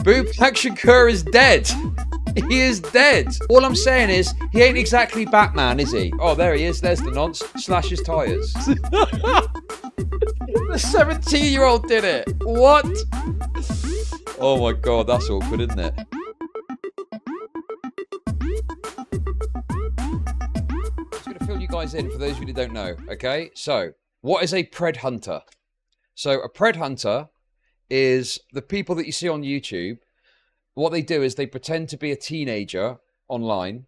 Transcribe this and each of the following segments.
Boopac Shakur is dead. He is dead. All I'm saying is, he ain't exactly Batman, is he? Oh, there he is. There's the nonce. Slash his tyres. The 17-year-old did it. What? Oh my God, that's awkward, isn't it? I'm just going to fill you guys in for those of you that don't know, okay? So, what is a pred hunter? So, a pred hunter is the people that you see on YouTube. What they do is they pretend to be a teenager online.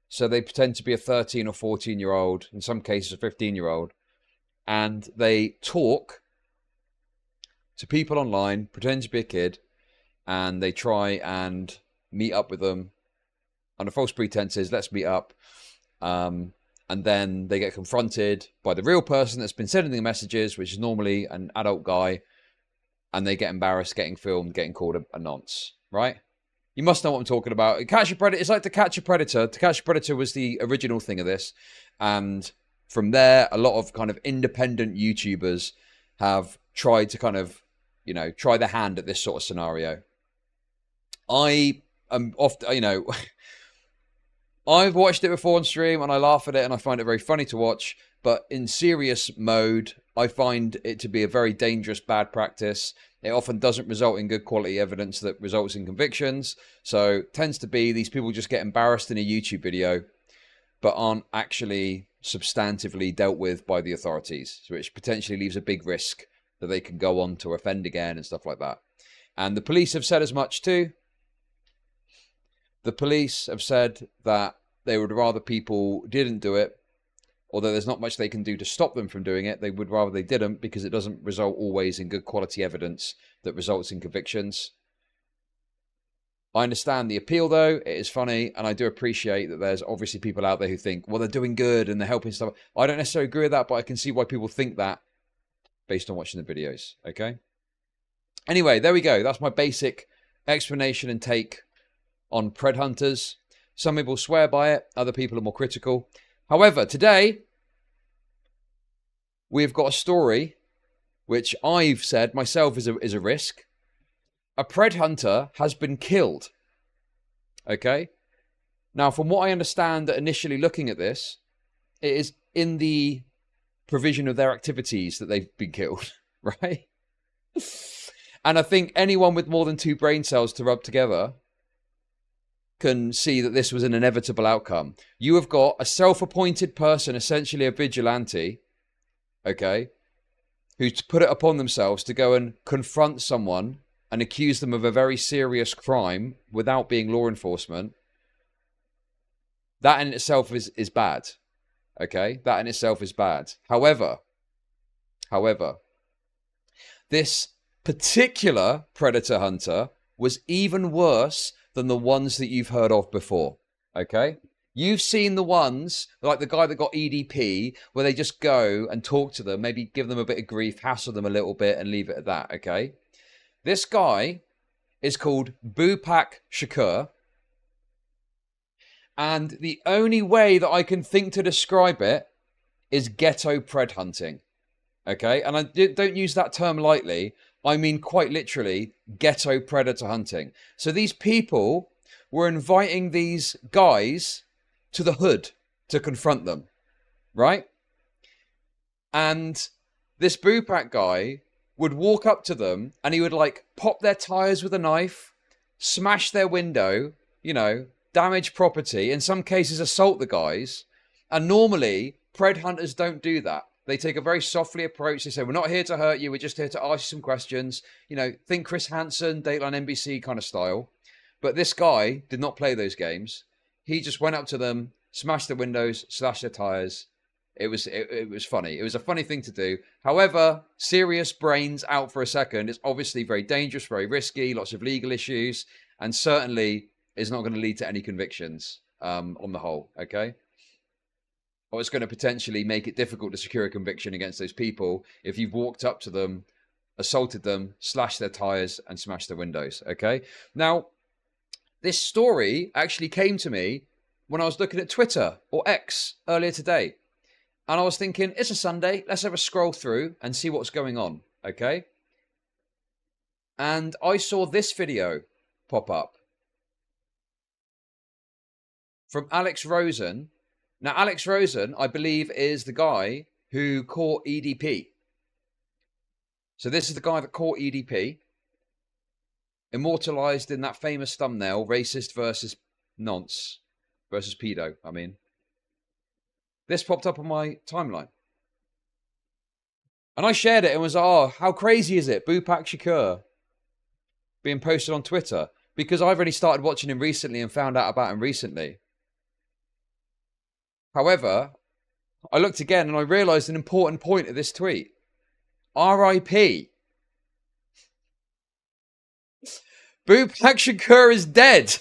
So they pretend to be a 13 or 14-year-old, in some cases a 15-year-old. And they talk to people online, pretend to be a kid, and they try and meet up with them under false pretenses. Let's meet up. And then they get confronted by the real person that's been sending the messages, which is normally an adult guy. And they get embarrassed, getting filmed, getting called a nonce. Right? You must know what I'm talking about. Catch a Predator. It's like To Catch a Predator. To Catch a Predator was the original thing of this. And from there, a lot of kind of independent YouTubers have tried to kind of, you know, try their hand at this sort of scenario. I am often, you know, I've watched it before on stream and I laugh at it and I find it very funny to watch. But in serious mode, I find it to be a very dangerous, bad practice. It often doesn't result in good quality evidence that results in convictions. So it tends to be these people just get embarrassed in a YouTube video, but aren't actually substantively dealt with by the authorities, which potentially leaves a big risk that they can go on to offend again and stuff like that. And the police have said as much too. The police have said that they would rather people didn't do it. Although there's not much they can do to stop them from doing it, they would rather they didn't, because it doesn't result always in good quality evidence that results in convictions. I understand the appeal, though. It is funny, and I do appreciate that there's obviously people out there who think, well, they're doing good and they're helping stuff. I don't necessarily agree with that, but I can see why people think that based on watching the videos, okay? Anyway, there we go. That's my basic explanation and take on pred hunters. Some people swear by it. Other people are more critical. However, today, we've got a story which I've said myself is a risk. A pred hunter has been killed. Okay? Now, from what I understand initially looking at this, it is in the provision of their activities that they've been killed, right? And I think anyone with more than 2 brain cells to rub together can see that this was an inevitable outcome. You have got a self-appointed person, essentially a vigilante, okay, who's put it upon themselves to go and confront someone and accuse them of a very serious crime without being law enforcement. That in itself is bad, okay? That in itself is bad. However, this particular predator hunter was even worse than the ones that you've heard of before, okay? You've seen the ones, like the guy that got EDP, where they just go and talk to them, maybe give them a bit of grief, hassle them a little bit, and leave it at that, okay? This guy is called Boopac Shakur, and the only way that I can think to describe it is ghetto pred hunting, okay? And I don't use that term lightly. I mean, quite literally, ghetto predator hunting. So these people were inviting these guys to the hood to confront them, right? And this Boopac guy would walk up to them and he would like pop their tires with a knife, smash their window, you know, damage property, in some cases assault the guys. And normally, pred hunters don't do that. They take a very softly approach. They say, we're not here to hurt you. We're just here to ask you some questions. You know, think Chris Hansen, Dateline NBC kind of style. But this guy did not play those games. He just went up to them, smashed their windows, slashed their tires. It was funny. It was a funny thing to do. However, serious brains out for a second. It's obviously very dangerous, very risky, lots of legal issues, and certainly is not going to lead to any convictions on the whole, okay? Or it's going to potentially make it difficult to secure a conviction against those people if you've walked up to them, assaulted them, slashed their tires, and smashed their windows, okay? Now, this story actually came to me when I was looking at Twitter, or X, earlier today. And I was thinking, it's a Sunday, let's have a scroll through and see what's going on, okay? and I saw this video pop up from Alex Rosen. Now, Alex Rosen, I believe, is the guy who caught EDP. So this is the guy that caught EDP, immortalized in that famous thumbnail, racist versus nonce versus pedo, I mean. This popped up on my timeline. And I shared it and was like, oh, how crazy is it? Boopac Shakur being posted on Twitter. Because I've only started watching him recently and found out about him recently. However, I looked again and I realised an important point of this tweet. R.I.P. Boopac Shakur is dead.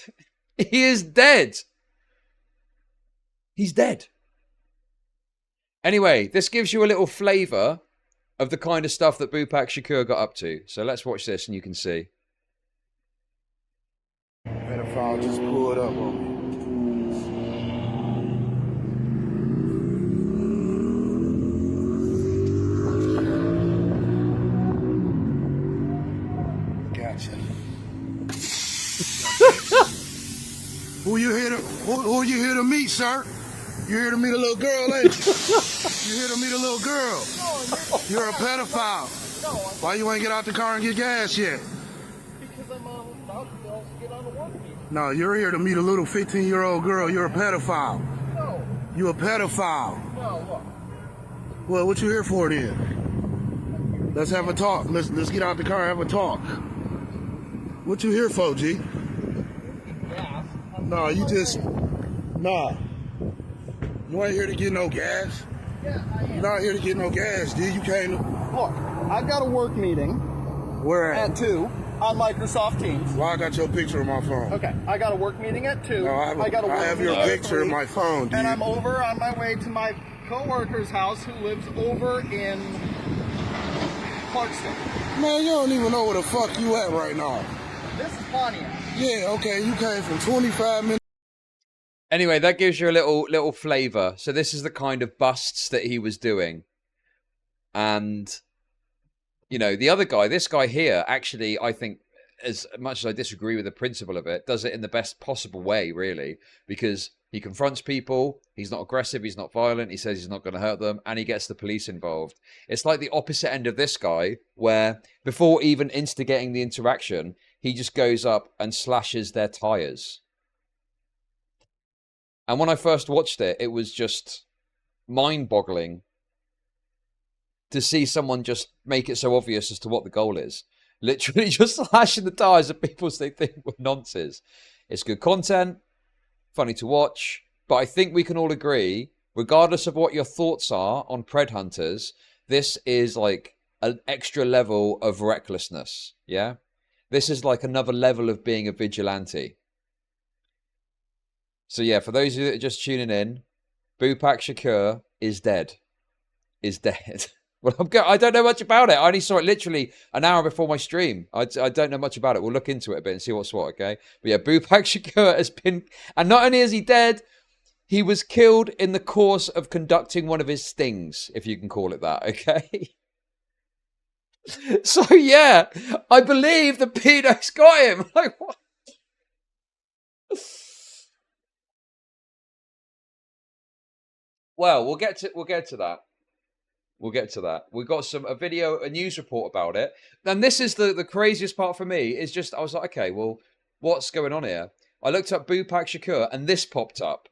He is dead. He's dead. Anyway, this gives you a little flavour of the kind of stuff that Boopac Shakur got up to. So let's watch this and you can see. Pedophile just pulled up on me. Gotcha. Who you here to meet, sir? You here to meet a little girl, ain't you? You here to meet a little girl? No, you're a pedophile. No, why you ain't get out the car and get gas yet? Because I'm about to also get on the work meeting. No, you're here to meet a little 15-year-old girl. You're a pedophile. No. You a pedophile. No, what? Well, what you here for then? Let's have a talk. Let's get out the car and have a talk. What you here for, G? Gas. No, you just... Nah. You ain't here to get no gas. Yeah, I am. You're not here to get no gas, G. You can't... Look, I've got a work meeting Where at 2 on Microsoft Teams. Well, I got your picture on my phone. Okay, I got a work meeting at 2. No, I have your picture in my phone, dude. And I'm over on my way to my co-worker's house who lives over in Clarkston. Man, you don't even know where the fuck you at right now. This is Pontiac. Yeah, okay, you came from 25 minutes. Anyway, that gives you a little flavour. So this is the kind of busts that he was doing. And, you know, the other guy, this guy here, actually, I think, as much as I disagree with the principle of it, does it in the best possible way, really. Because he confronts people, he's not aggressive, he's not violent, he says he's not going to hurt them, and he gets the police involved. It's like the opposite end of this guy, where before even instigating the interaction, he just goes up and slashes their tyres. And when I first watched it, it was just mind-boggling to see someone just make it so obvious as to what the goal is. Literally just slashing the tyres of people they think were nonsense. It's good content, funny to watch, but I think we can all agree, regardless of what your thoughts are on pred hunters, this is like an extra level of recklessness, yeah? This is like another level of being a vigilante. So yeah, for those of you that are just tuning in, Boopac Shakur is dead. Is dead. Well, I don't know much about it. I only saw it literally an hour before my stream. I don't know much about it. We'll look into it a bit and see what's what, okay? But yeah, Boopac Shakur has been... And not only is he dead, he was killed in the course of conducting one of his stings, if you can call it that, okay? So yeah, I believe the pedo's got him. Like, what? Well, we'll get to that. We'll get to that. We've got a news report about it. And this is the craziest part for me, is just, I was like, okay, well, what's going on here? I looked up Boopac Shakur and this popped up.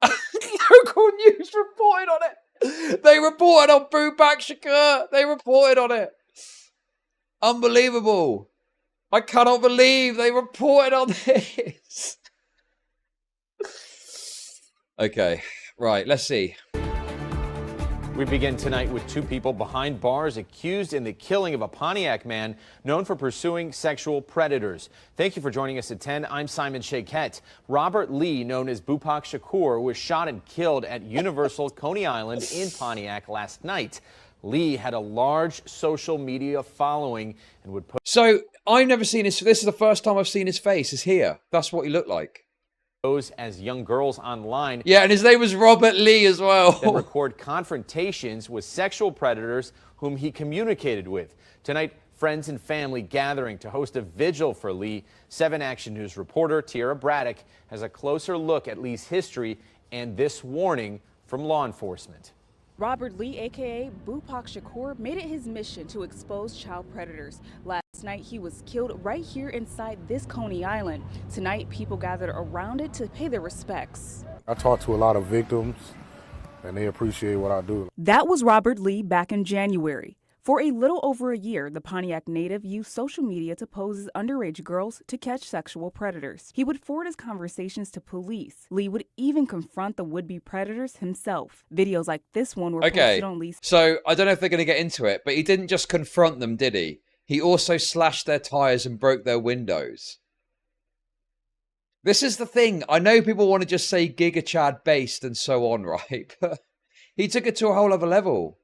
Local news reported on it. They reported on Boopac Shakur. They reported on it. Unbelievable. I cannot believe they reported on this. Okay, right, let's see. We begin tonight with 2 people behind bars accused in the killing of a Pontiac man known for pursuing sexual predators. Thank you for joining us at 10. I'm Simon Shaquette. Robert Lee, known as Boopac Shakur, was shot and killed at Universal Coney Island in Pontiac last night. Lee had a large social media following and would put... So, I've never seen his... This is the first time I've seen his face, is here. That's what he looked like. ...those as young girls online. Yeah, and his name was Robert Lee as well. Then record confrontations with sexual predators whom he communicated with. Tonight, friends and family gathering to host a vigil for Lee. 7 Action News reporter Tiara Braddock has a closer look at Lee's history and this warning from law enforcement. Robert Lee, aka Boopac Shakur, made it his mission to expose child predators. Last night, he was killed right here inside this Coney Island. Tonight, people gathered around it to pay their respects. I talk to a lot of victims, and they appreciate what I do. That was Robert Lee back in January. For a little over a year, the Pontiac native used social media to pose as underage girls to catch sexual predators. He would forward his conversations to police. Lee would even confront the would-be predators himself. Videos like this one were posted on Lee's. So I don't know if they're going to get into it, but he didn't just confront them, did he? He also slashed their tires and broke their windows. This is the thing. I know people want to just say Giga Chad based and so on, right? But he took it to a whole other level.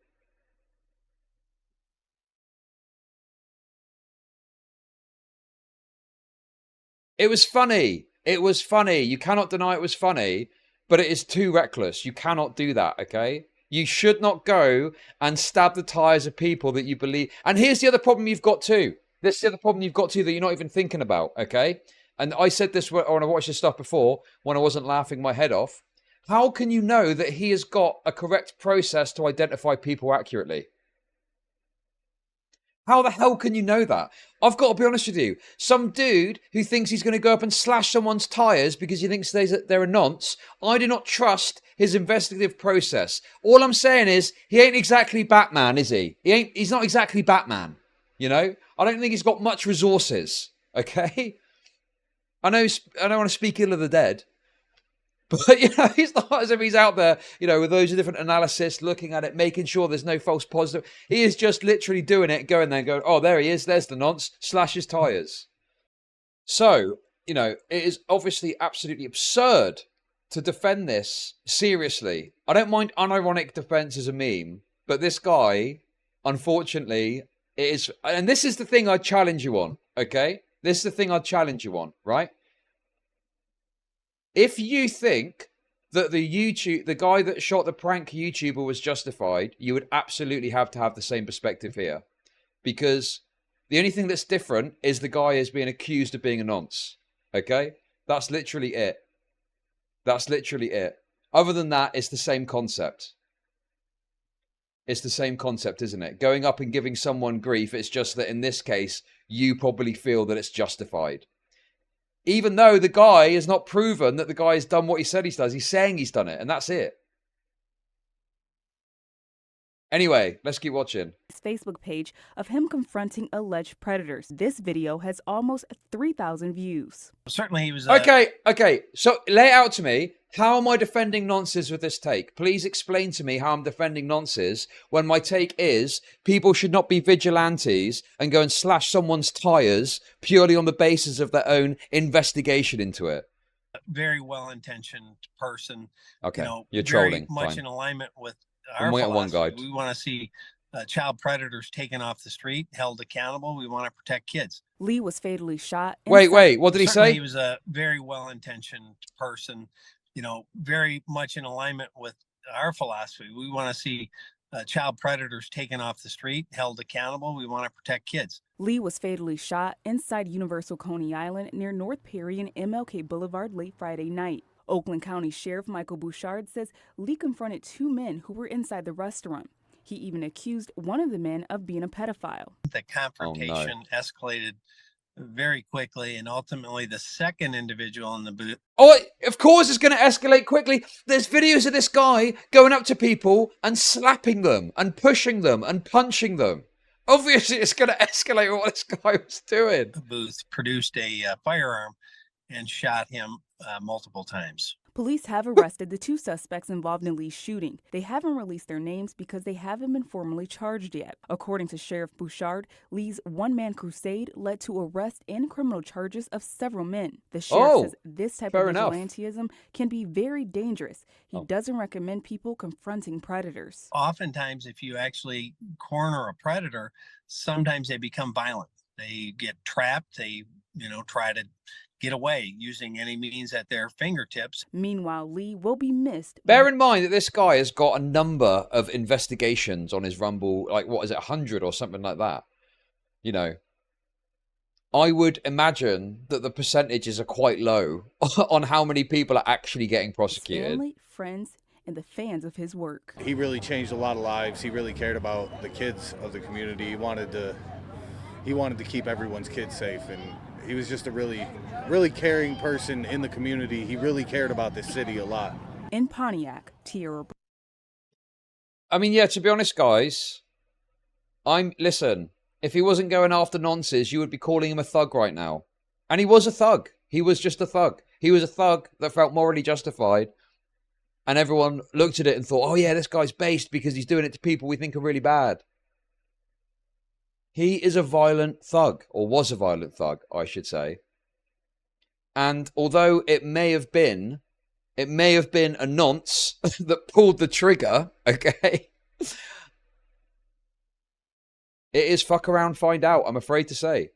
It was funny. It was funny. You cannot deny it was funny, but it is too reckless. You cannot do that, okay? You should not go and stab the tires of people that you believe. And here's the other problem you've got too. This is the other problem you've got too that you're not even thinking about, okay? And I said this when I watched this stuff before, when I wasn't laughing my head off. How can you know that he has got a correct process to identify people accurately? How the hell can you know that? I've got to be honest with you. Some dude who thinks he's going to go up and slash someone's tyres because he thinks they're a nonce, I do not trust his investigative process. All I'm saying is, he ain't exactly Batman, is he? He's not exactly Batman, you know? I don't think he's got much resources, okay? I don't want to speak ill of the dead. But, you know, it's not as if he's out there, you know, with those different analysis, looking at it, making sure there's no false positive. He is just literally doing it, going there and going, oh, there he is, there's the nonce, slash his tyres. So, you know, it is obviously absolutely absurd to defend this seriously. I don't mind unironic defense as a meme, but this guy, unfortunately, it is, and this is the thing I challenge you on, okay? This is the thing I challenge you on, right? If you think that the guy that shot the prank YouTuber was justified, you would absolutely have to have the same perspective here. Because the only thing that's different is the guy is being accused of being a nonce. Okay? That's literally it. That's literally it. Other than that, it's the same concept. It's the same concept, isn't it? Going up and giving someone grief, it's just that in this case, you probably feel that it's justified. Even though the guy has not proven that the guy has done what he said he does. He's saying he's done it, and that's it. Anyway, let's keep watching. His Facebook page of him confronting alleged predators. This video has almost 3,000 views. Certainly he was... Okay. So lay it out to me. How am I defending nonces with this take? Please explain to me how I'm defending nonces when my take is people should not be vigilantes and go and slash someone's tires purely on the basis of their own investigation into it. Very well-intentioned person. Okay, you know, you're trolling. Very much Fine. in alignment with our I'm one philosophy. guy. We want to see child predators taken off the street, held accountable. We want to protect kids. Lee was fatally shot. Wait, what did he say? He was a very well-intentioned person, you know, very much in alignment with our philosophy. We want to see child predators taken off the street, held accountable. We want to protect kids. Lee was fatally shot inside Universal Coney Island near North Perry and MLK Boulevard late Friday night. Oakland County Sheriff Michael Bouchard says Lee confronted 2 men who were inside the restaurant. He even accused one of the men of being a pedophile. The confrontation escalated very quickly, and ultimately the second individual in the booth. Oh, of course it's going to escalate quickly. There's videos of this guy going up to people and slapping them and pushing them and punching them. Obviously, it's going to escalate what this guy was doing. The booth produced a firearm and shot him multiple times. Police have arrested the 2 suspects involved in Lee's shooting. They haven't released their names because they haven't been formally charged yet. According to Sheriff Bouchard, Lee's one-man crusade led to arrest and criminal charges of several men. The sheriff says this type of vigilantism can be very dangerous. He doesn't recommend people confronting predators. Oftentimes, if you actually corner a predator, sometimes they become violent. They get trapped. They, you know, try to get away using any means at their fingertips. Meanwhile, Lee will be missed. Bear in mind that this guy has got a number of investigations on his Rumble, like, what is it, 100 or something like that? You know, I would imagine that the percentages are quite low on how many people are actually getting prosecuted. Family, friends, and the fans of his work. He really changed a lot of lives. He really cared about the kids of the community. He wanted to keep everyone's kids safe, and he was just a really caring person in the community. He really cared about this city a lot. In Pontiac, Tierra. I mean, yeah, to be honest, guys, listen, if he wasn't going after nonces, you would be calling him a thug right now. And he was a thug. He was just a thug. He was a thug that felt morally justified. And everyone looked at it and thought, oh yeah, this guy's based because he's doing it to people we think are really bad. He is a violent thug, or was a violent thug, I should say. And although it may have been a nonce that pulled the trigger, okay? It is fuck around, find out, I'm afraid to say.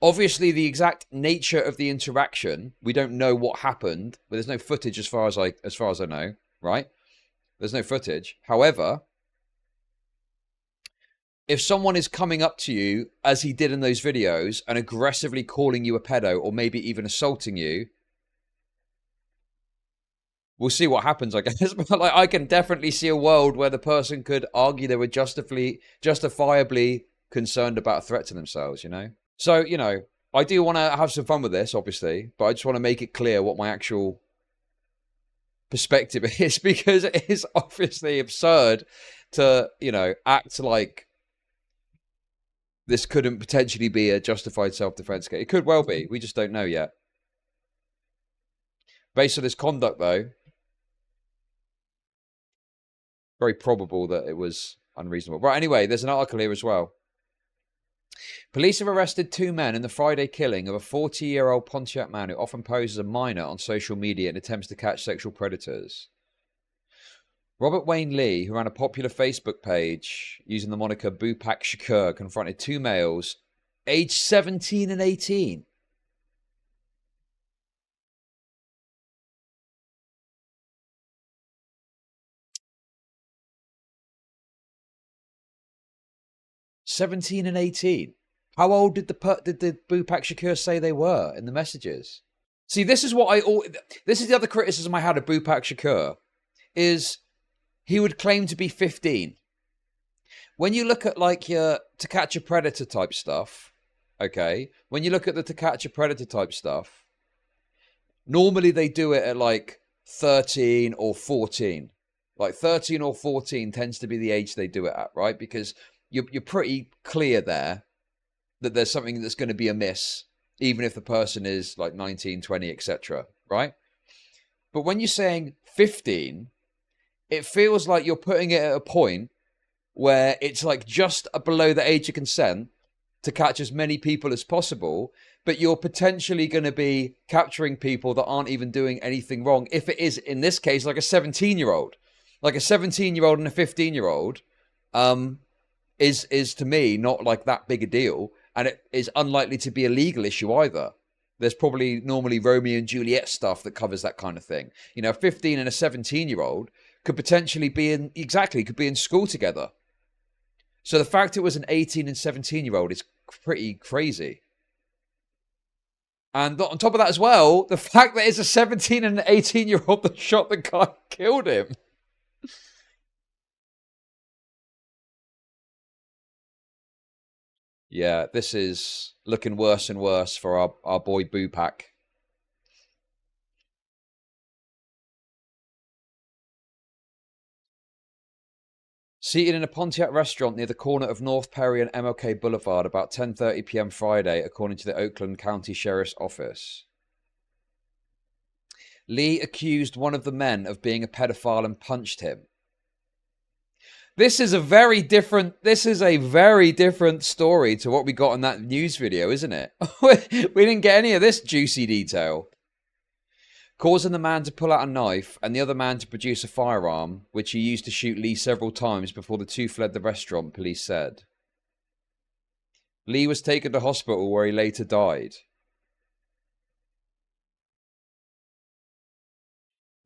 Obviously, the exact nature of the interaction, we don't know what happened, but there's no footage as far as I know, right? There's no footage. However, if someone is coming up to you, as he did in those videos, and aggressively calling you a pedo, or maybe even assaulting you, we'll see what happens, I guess. But like, I can definitely see a world where the person could argue they were justifiably concerned about a threat to themselves, you know? So, you know, I do want to have some fun with this, obviously, but I just want to make it clear what my actual perspective is, because it is obviously absurd to, you know, act like this couldn't potentially be a justified self-defense case. It could well be. We just don't know yet. Based on his conduct, though, very probable that it was unreasonable. Right, anyway, there's an article here as well. Police have arrested 2 men in the Friday killing of a 40-year-old Pontiac man who often poses a minor on social media and attempts to catch sexual predators. Robert Wayne Lee, who ran a popular Facebook page using the moniker Boopac Shakur, confronted 2 males aged 17 and 18. "17 and 18. How old did the Boopac Shakur say they were in the messages? See, this is this is the other criticism I had of Boopac Shakur, is he would claim to be 15. When you look at like your To Catch a Predator type stuff, okay, when you look at the To Catch a Predator type stuff, normally they do it at like 13 or 14. Like 13 or 14 tends to be the age they do it at, right? Because you're pretty clear there that there's something that's going to be amiss, even if the person is like 19, 20, etc., right? But when you're saying 15, it feels like you're putting it at a point where it's like just below the age of consent to catch as many people as possible, but you're potentially going to be capturing people that aren't even doing anything wrong. If it is, in this case, like a 17-year-old. Like a 17-year-old and a 15-year-old is to me not like that big a deal, and it is unlikely to be a legal issue either. There's probably normally Romeo and Juliet stuff that covers that kind of thing. You know, a 15 and a 17-year-old could potentially be in school together. So the fact it was an 18 and 17-year-old is pretty crazy. And on top of that as well, the fact that it's a 17 and an 18-year-old that shot the guy killed him. Yeah, this is looking worse and worse for our boy Boopac. Seated in a Pontiac restaurant near the corner of North Perry and MLK Boulevard about 10:30 p.m. Friday, according to the Oakland County Sheriff's Office. Lee accused one of the men of being a pedophile and punched him. This is a very different story to what we got in that news video, isn't it? We didn't get any of this juicy detail. Causing the man to pull out a knife and the other man to produce a firearm, which he used to shoot Lee several times before the two fled the restaurant, police said. Lee was taken to hospital where he later died.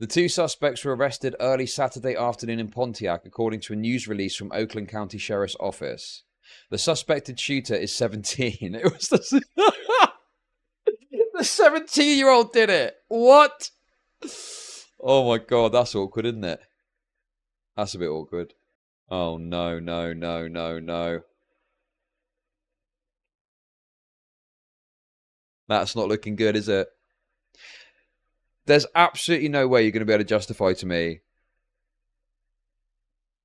The two suspects were arrested early Saturday afternoon in Pontiac, according to a news release from Oakland County Sheriff's Office. The suspected shooter is 17. It was the 17-year-old did it. What? Oh my god, that's awkward, isn't it? That's a bit awkward. Oh no, no, no, no, no. That's not looking good, is it? There's absolutely no way you're going to be able to justify to me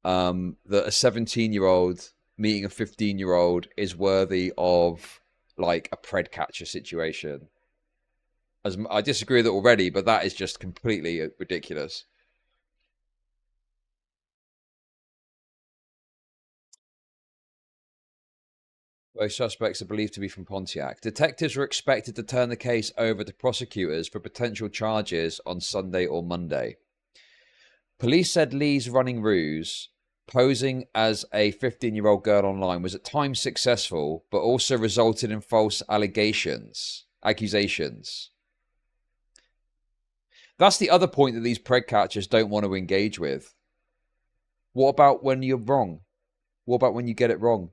that a 17-year-old meeting a 15-year-old is worthy of like a pred catcher situation. As I disagree with it already, but that is just completely ridiculous. Both suspects are believed to be from Pontiac. Detectives were expected to turn the case over to prosecutors for potential charges on Sunday or Monday. Police said Lee's running ruse, posing as a 15-year-old girl online, was at times successful, but also resulted in false accusations. That's the other point that these pred catchers don't want to engage with. What about when you're wrong? What about when you get it wrong?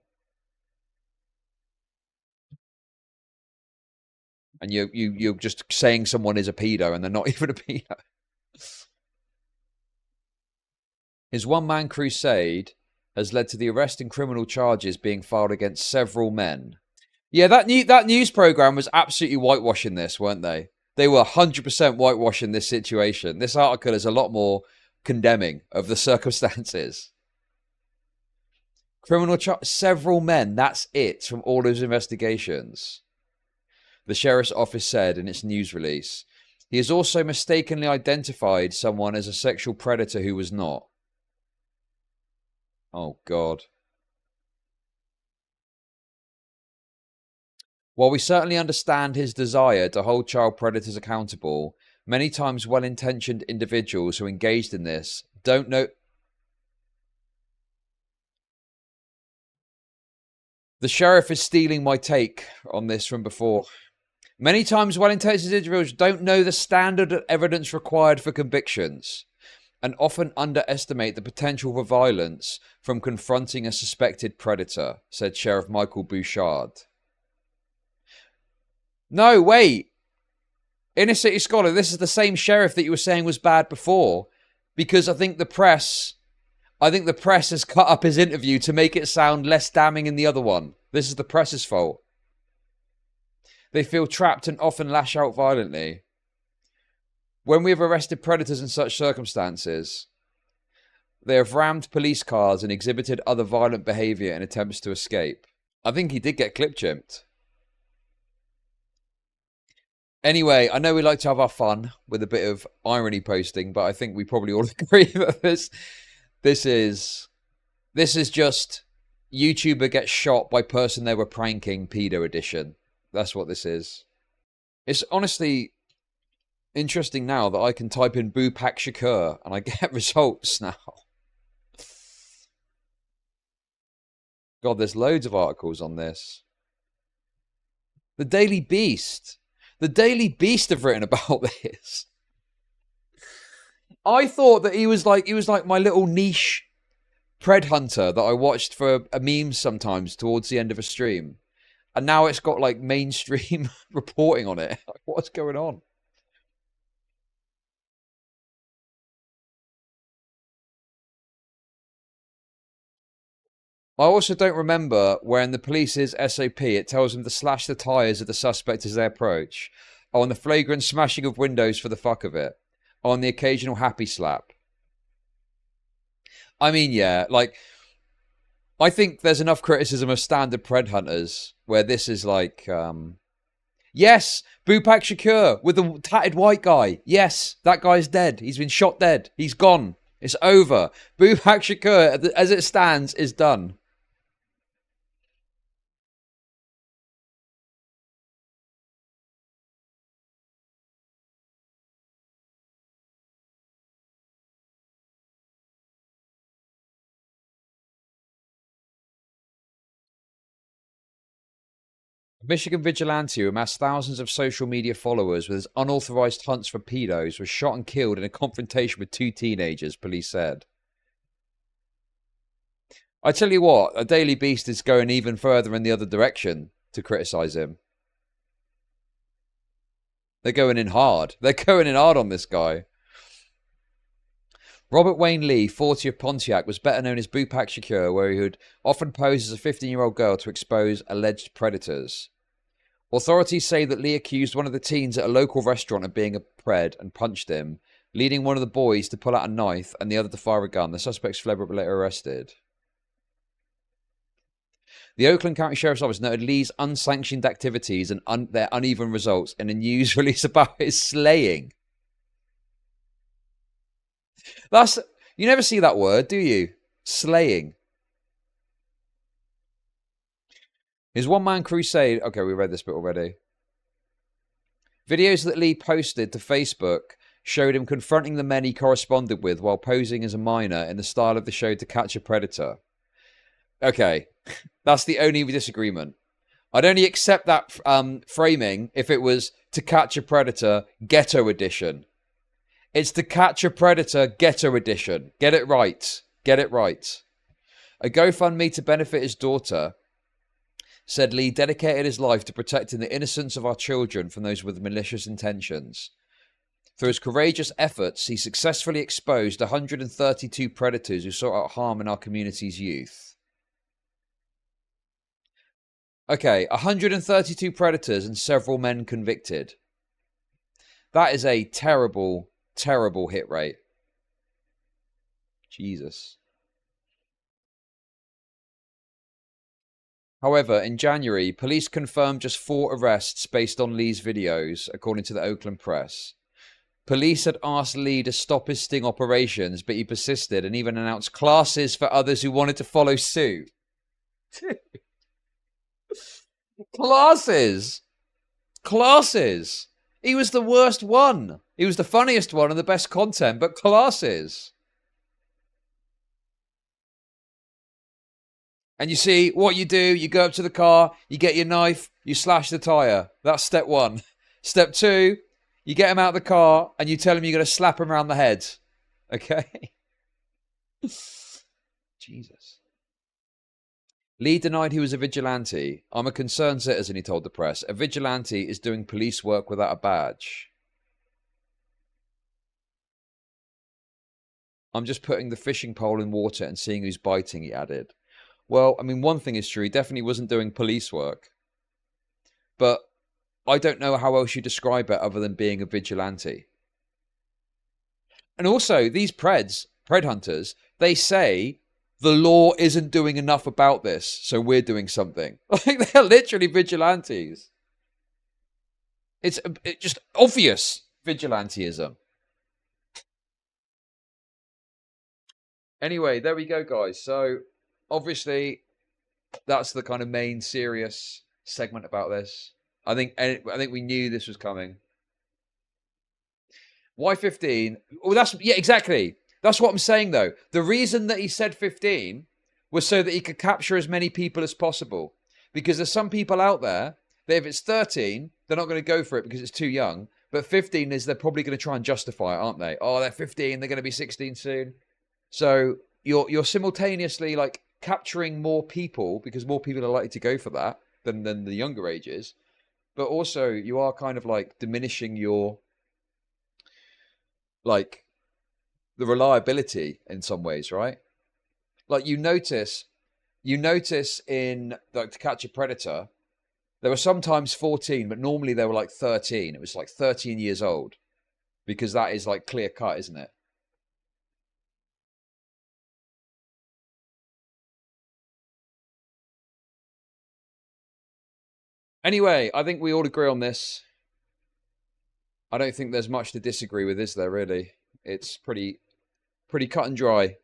And you're just saying someone is a pedo and they're not even a pedo. His one-man crusade has led to the arrest and criminal charges being filed against several men. Yeah, that news program was absolutely whitewashing this, weren't they? They were 100% whitewashing this situation. This article is a lot more condemning of the circumstances. Several men, that's it from all those investigations. The sheriff's office said in its news release. He has also mistakenly identified someone as a sexual predator who was not. Oh, God. While we certainly understand his desire to hold child predators accountable, many times well-intentioned individuals who engaged in this don't know... The sheriff is stealing my take on this from before. Many times well-intentioned individuals don't know the standard of evidence required for convictions and often underestimate the potential for violence from confronting a suspected predator, said Sheriff Michael Bouchard. No, wait. Inner City Scholar, this is the same sheriff that you were saying was bad before, because I think the press has cut up his interview to make it sound less damning in the other one. This is the press's fault. They feel trapped and often lash out violently. When we have arrested predators in such circumstances, they have rammed police cars and exhibited other violent behaviour in attempts to escape. I think he did get clip-chimped. Anyway, I know we like to have our fun with a bit of irony posting, but I think we probably all agree that this is just YouTuber gets shot by person they were pranking pedo edition. That's what this is. It's honestly interesting now that I can type in Boopac Shakur and I get results now. God, there's loads of articles on this. The Daily Beast. The Daily Beast have written about this. I thought that he was like my little niche pred hunter that I watched for a meme sometimes towards the end of a stream. And now it's got like mainstream reporting on it. Like, what's going on? I also don't remember where in the police's SOP it tells them to slash the tyres of the suspect as they approach, or on the flagrant smashing of windows for the fuck of it, or on the occasional happy slap. I mean, yeah, like, I think there's enough criticism of standard pred hunters where this is like, yes, Boopac Shakur with the tatted white guy. Yes, that guy's dead. He's been shot dead. He's gone. It's over. Boopac Shakur, as it stands, is done. A Michigan vigilante who amassed thousands of social media followers with his unauthorized hunts for pedos was shot and killed in a confrontation with 2 teenagers, police said. I tell you what, a Daily Beast is going even further in the other direction to criticize him. They're going in hard. They're going in hard on this guy. Robert Wayne Lee, 40 of Pontiac, was better known as Boopac Shakur, where he would often pose as a 15-year-old girl to expose alleged predators. Authorities say that Lee accused one of the teens at a local restaurant of being a pred and punched him, leading one of the boys to pull out a knife and the other to fire a gun. The suspects fled but were later arrested. The Oakland County Sheriff's Office noted Lee's unsanctioned activities and their uneven results in a news release about his slaying. You never see that word, do you? Slaying. His one-man crusade... Okay, we read this bit already. Videos that Lee posted to Facebook showed him confronting the men he corresponded with while posing as a minor in the style of the show To Catch a Predator. Okay, that's the only disagreement. I'd only accept that framing if it was To Catch a Predator Ghetto Edition. It's To Catch a Predator Ghetto Edition. Get it right. Get it right. A GoFundMe to benefit his daughter said Lee dedicated his life to protecting the innocence of our children from those with malicious intentions. Through his courageous efforts, he successfully exposed 132 predators who sought out harm in our community's youth. Okay, 132 predators and several men convicted. That is a terrible, terrible hit rate. Jesus. However, in January, police confirmed just 4 arrests based on Lee's videos, according to the Oakland Press. Police had asked Lee to stop his sting operations, but he persisted and even announced classes for others who wanted to follow suit. Classes! Classes! He was the worst one. He was the funniest one and the best content, but classes. And you see, what you do, you go up to the car, you get your knife, you slash the tyre. That's step 1. Step 2, you get him out of the car and you tell him you're going to slap him around the head. Okay? Jesus. Lee denied he was a vigilante. I'm a concerned citizen, he told the press. A vigilante is doing police work without a badge. I'm just putting the fishing pole in water and seeing who's biting, he added. Well, I mean, one thing is true. He definitely wasn't doing police work. But I don't know how else you describe it other than being a vigilante. And also, these pred hunters, they say the law isn't doing enough about this, so we're doing something. Like, they're literally vigilantes. It's just obvious vigilantism. Anyway, there we go, guys. So, obviously, that's the kind of main serious segment about this. I think we knew this was coming. Why 15? Well, yeah, exactly. That's what I'm saying, though. The reason that he said 15 was so that he could capture as many people as possible. Because there's some people out there that if it's 13, they're not going to go for it because it's too young. But 15 is they're probably going to try and justify it, aren't they? Oh, they're 15, they're going to be 16 soon. So you're simultaneously like capturing more people because more people are likely to go for that than the younger ages. But also you are kind of like diminishing your like the reliability in some ways, right? Like you notice in like To Catch a Predator, there were sometimes 14, but normally they were like 13. It was like 13 years old because that is like clear cut, isn't it? Anyway, I think we all agree on this. I don't think there's much to disagree with, is there, really? It's pretty cut and dry.